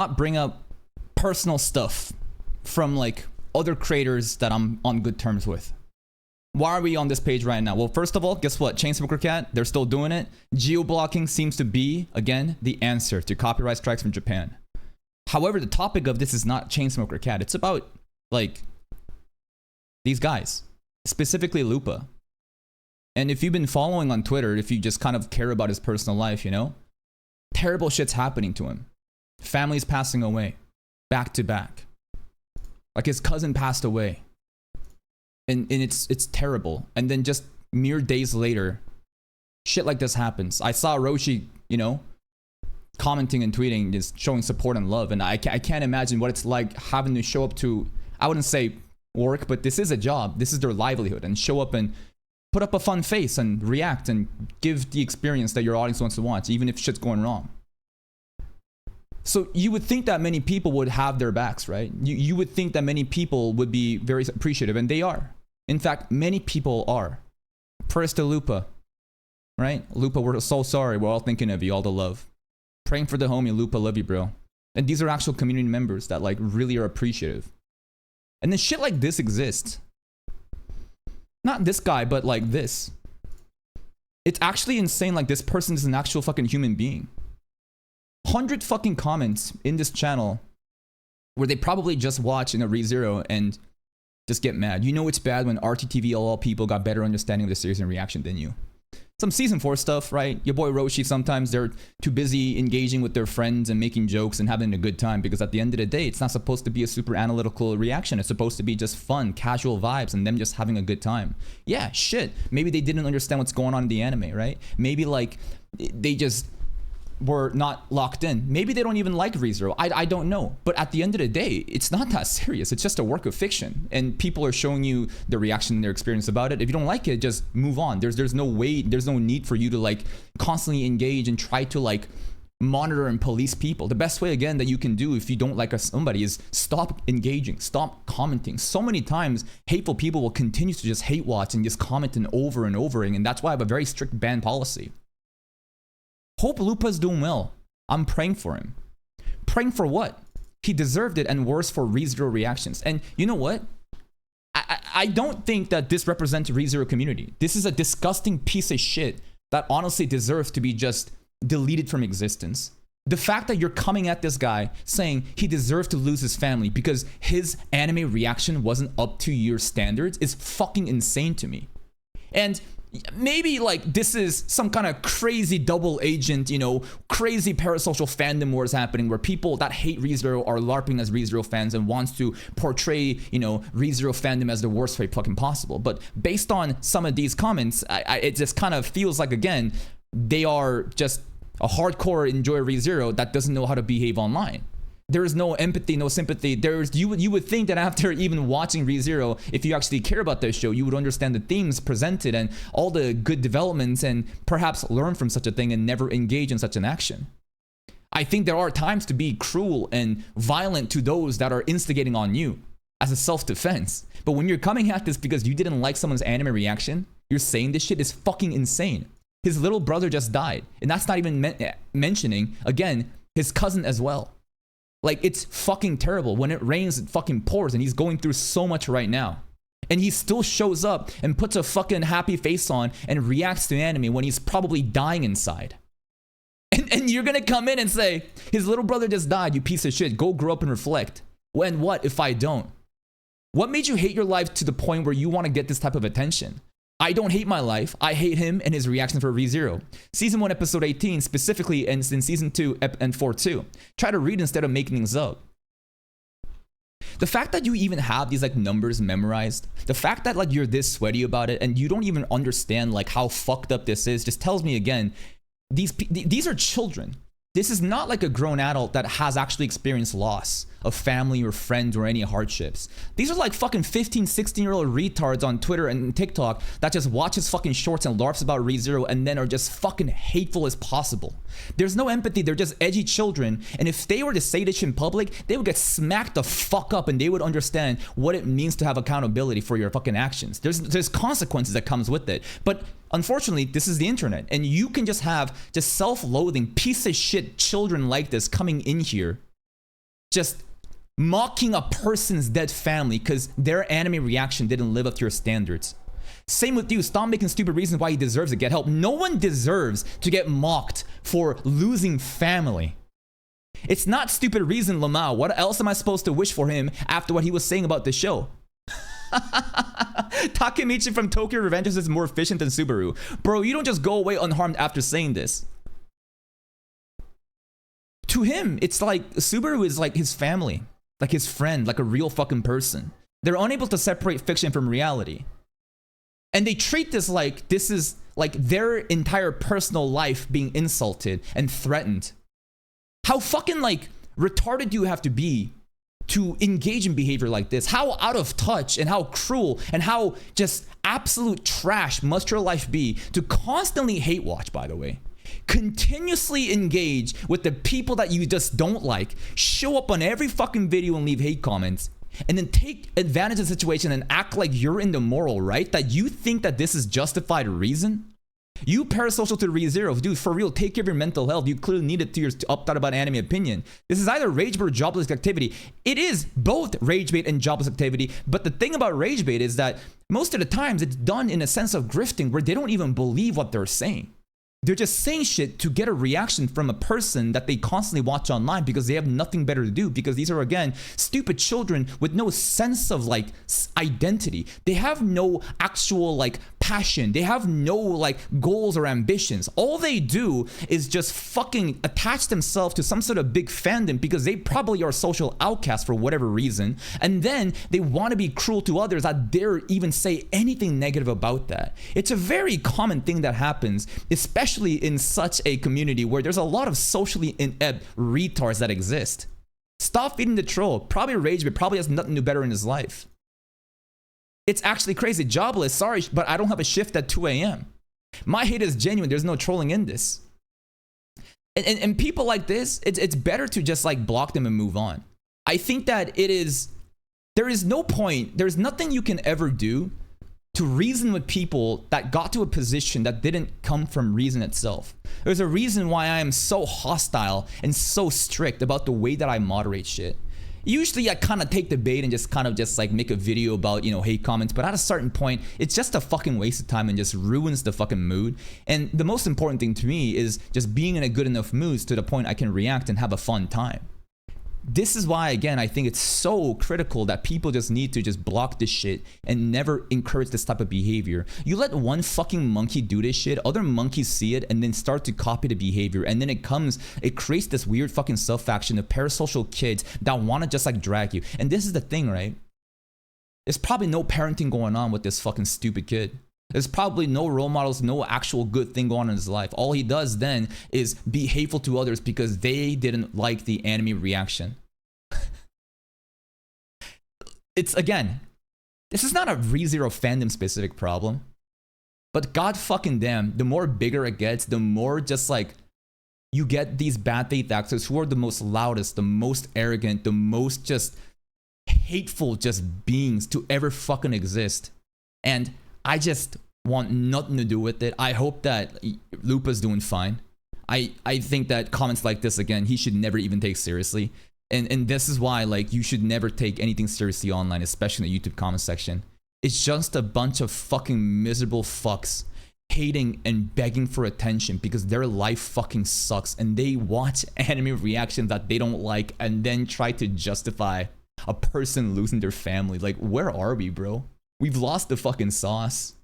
not bring up personal stuff from like other creators that I'm on good terms with. Why are we on this page right now? Well, first of all, guess what? Chainsmoker Cat, they're still doing it. Geo-blocking seems to be, again, the answer to copyright strikes from Japan. However, the topic of this is not Chainsmoker Cat. It's about, like, these guys, specifically Lupa. And if you've been following on Twitter, if you just kind of care about his personal life, you know, terrible shit's happening to him. Families passing away, back to back. Like his cousin passed away. And it's terrible. And then just mere days later, shit like this happens. I saw Roshi, you know, commenting and tweeting, just showing support and love. And I can't imagine what it's like having to show up to, I wouldn't say work, but this is a job. This is their livelihood. And show up and put up a fun face and react and give the experience that your audience wants to watch, even if shit's going wrong. So you would think that many people would have their backs, right? You would think that many people would be very appreciative, and they are. In fact, many people are. Prayers to Lupa, right? Lupa, we're so sorry. We're all thinking of you, all the love. Praying for the homie, Lupa, love you, bro. And these are actual community members that like really are appreciative. And then shit like this exists. Not this guy, but like this. It's actually insane. Like this person is an actual fucking human being. 100 fucking comments in this channel where they probably just watch in a ReZero and just get mad. You know it's bad when RTTV all people got better understanding of the series and reaction than you. Some season 4 stuff, right? Your boy Roshi, sometimes they're too busy engaging with their friends and making jokes and having a good time, because at the end of the day, it's not supposed to be a super analytical reaction. It's supposed to be just fun, casual vibes and them just having a good time. Yeah, shit. Maybe they didn't understand what's going on in the anime, right? Maybe like they just were not locked in. Maybe they don't even like ReZero. I don't know. But at the end of the day, it's not that serious. It's just a work of fiction. And people are showing you the reaction and their experience about it. If you don't like it, just move on. There's no way, there's no need for you to like constantly engage and try to like monitor and police people. The best way, again, that you can do if you don't like somebody is stop engaging, stop commenting. So many times, hateful people will continue to just hate watch and just comment over and over. And that's why I have a very strict ban policy. Hope Lupa's doing well. I'm praying for him. Praying for what? He deserved it, and worse for ReZero reactions. And you know what? I don't think that this represents ReZero community. This is a disgusting piece of shit that honestly deserves to be just deleted from existence. The fact that you're coming at this guy saying he deserves to lose his family because his anime reaction wasn't up to your standards is fucking insane to me. And maybe like this is some kind of crazy double agent, you know, crazy parasocial fandom wars happening where people that hate ReZero are LARPing as ReZero fans and wants to portray, you know, ReZero fandom as the worst way fucking possible. But based on some of these comments, it just kind of feels like, again, they are just a hardcore enjoyer ReZero that doesn't know how to behave online. There is no empathy, no sympathy. You would think that after even watching ReZero, if you actually care about this show, you would understand the themes presented and all the good developments and perhaps learn from such a thing and never engage in such an action. I think there are times to be cruel and violent to those that are instigating on you as a self-defense. But when you're coming at this because you didn't like someone's anime reaction, you're saying this shit is fucking insane. His little brother just died. And that's not even mentioning, again, his cousin as well. Like, it's fucking terrible. When it rains, it fucking pours, and he's going through so much right now. And he still shows up and puts a fucking happy face on and reacts to anime when he's probably dying inside. And you're gonna come in and say, his little brother just died, you piece of shit. Go grow up and reflect. When what if I don't? What made you hate your life to the point where you want to get this type of attention? I don't hate my life. I hate him and his reaction for ReZero. Season 1, episode 18, specifically, and in season 2 and 4 too. Try to read instead of making things up. The fact that you even have these like numbers memorized, the fact that like you're this sweaty about it and you don't even understand like how fucked up this is, just tells me again, these are children. This is not like a grown adult that has actually experienced loss of family or friends or any hardships. These are like fucking 15, 16-year-old retards on Twitter and TikTok that just watches fucking shorts and LARPs about ReZero and then are just fucking hateful as possible. There's no empathy. They're just edgy children. And if they were to say this in public, they would get smacked the fuck up and they would understand what it means to have accountability for your fucking actions. There's consequences that comes with it. But unfortunately, this is the internet, and you can just have just self-loathing piece of shit children like this coming in here just mocking a person's dead family because their anime reaction didn't live up to your standards. Same with you. Stop making stupid reasons why he deserves to get help. No one deserves to get mocked for losing family. It's not stupid reason, Lamau. What else am I supposed to wish for him after what he was saying about the show? Takemichi from Tokyo Revengers is more efficient than Subaru. Bro, you don't just go away unharmed after saying this. To him, it's like Subaru is like his family, like his friend, like a real fucking person. They're unable to separate fiction from reality. And they treat this is like their entire personal life being insulted and threatened. How fucking like retarded do you have to be to engage in behavior like this? How out of touch and how cruel and how just absolute trash must your life be to constantly hate watch, by the way? Continuously engage with the people that you just don't like, show up on every fucking video and leave hate comments, and then take advantage of the situation and act like you're in the moral right, that you think that this is justified reason? You parasocial to ReZero, dude, for real, take care of your mental health. You clearly need it to your upthought about anime opinion. This is either rage bait or jobless activity. It is both rage bait and jobless activity, but the thing about rage bait is that most of the times it's done in a sense of grifting where they don't even believe what they're saying. They're just saying shit to get a reaction from a person that they constantly watch online because they have nothing better to do, because these are, again, stupid children with no sense of like identity. They have no actual like passion. They have no like goals or ambitions. All they do is just fucking attach themselves to some sort of big fandom because they probably are social outcasts for whatever reason. And then they want to be cruel to others that dare even say anything negative about that. It's a very common thing that happens, especially in such a community where there's a lot of socially inept retards that exist. Stop feeding the troll. Probably rage, but probably has nothing to do better in his life. It's actually crazy. Jobless, sorry, but I don't have a shift at 2 a.m. My hate is genuine. There's no trolling in this. And people like this, it's better to just like block them and move on. I think that there is no point, there's nothing you can ever do to reason with people that got to a position that didn't come from reason itself. There's a reason why I am so hostile and so strict about the way that I moderate shit. Usually I kind of take the bait and just kind of just like make a video about, you know, hate comments, but at a certain point, it's just a fucking waste of time and just ruins the fucking mood. And the most important thing to me is just being in a good enough mood to the point I can react and have a fun time. This is why, again, I think it's so critical that people just need to just block this shit and never encourage this type of behavior. You let one fucking monkey do this shit, other monkeys see it and then start to copy the behavior, and then it creates this weird fucking self-faction of parasocial kids that want to just like drag you. And this is the thing, right? There's probably no parenting going on with this fucking stupid kid. There's probably no role models, no actual good thing going on in his life. All he does then is be hateful to others because they didn't like the anime reaction. It's, again, this is not a ReZero fandom specific problem. But god fucking damn, the more bigger it gets, the more just like you get these bad faith actors who are the most loudest, the most arrogant, the most just hateful just beings to ever fucking exist. And I just want nothing to do with it. I hope that Lupa's doing fine. I think that comments like this, again, he should never even take seriously. And this is why, like, you should never take anything seriously online, especially in the YouTube comment section. It's just a bunch of fucking miserable fucks hating and begging for attention because their life fucking sucks and they watch anime reactions that they don't like and then try to justify a person losing their family. Like, where are we, bro? We've lost the fucking sauce.